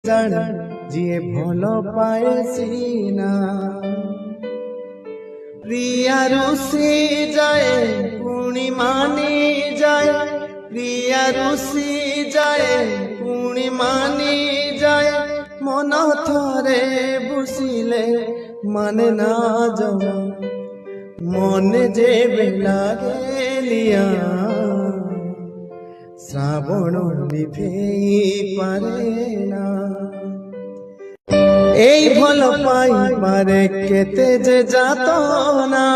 জানে যিয়ে ভাল পায় সিনা প্রিয়া রুষি যায় পুনি মানি যায় প্রিয়া রুষি যায় পুনি মানি যায় মন থরে বুঝিলে মানে না জমা মনে যে লাগে লিয়া শ্রাবণ লিভেই পারে না এই ভাল পাই পারে কেতে যে যাত না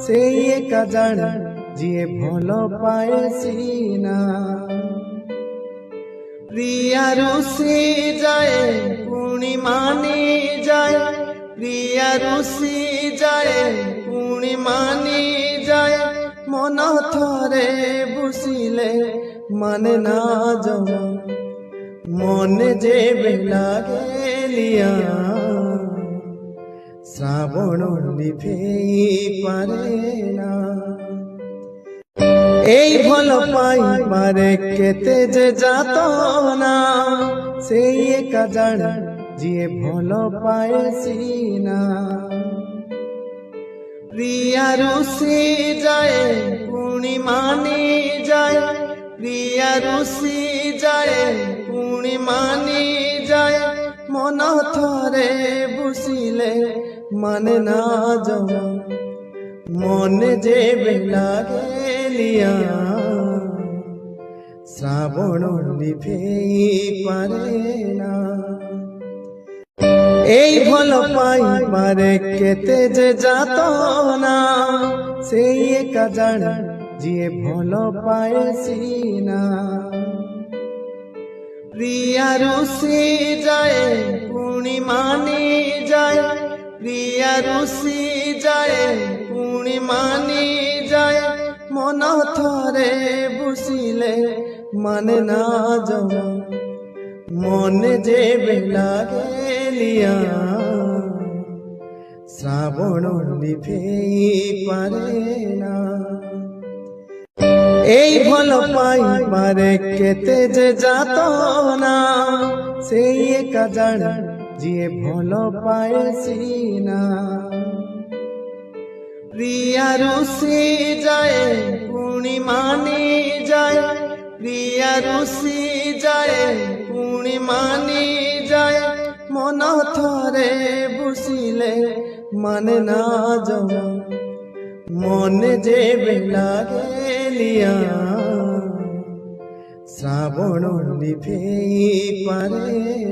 সেই একা জানে যিয়ে ভাল পায় সিনা প্রিয়া রুষি যায় পুনি মানি যায় প্রিয়া রুষি যায় পুনি মানি যায় মন থরে বুঝিলে মানে না জমা মনে যে লাগে লিয়া শ্রাবণ লিভেই পারে না এই ভাল পাই পারে কেতে যে যাত না সেই একা জানে যিয়ে ভাল পায় সিনা প্রিয়া রুষি যায় পুনি মানি যায় প্রিয়া রুষি যায় পুনি মানি যায় মন থরে বুঝিলে মানে না জমা মনে যে লাগে লিয়া শ্রাবণ লিভেই পারে না এই ভাল পাই পারে কেতে যে যাত না সেই একা জানে যিয়ে ভাল পায় সিনা প্রিয়া রুষি যায় পুনি মানি যায় প্রিয়া রুষি যায় পুনি মানি যায় মন থরে বুঝিলে মানে না জমা মনে যে লাগে লিয়া শ্রাবণ লিভেই পারে না এই ভাল পাই পারে কেতে যে যাত না সেই একা জানে যিয়ে ভাল পায় সিনা প্রিয়া রুষি যায় পুনি মানি যায় প্রিয়া রুষি যায় পুনি মানি যায় মন থরে বুঝিলে মানে না জমা মনে যে লাগে লিয়া শ্রাবণ লিভেই পারে না।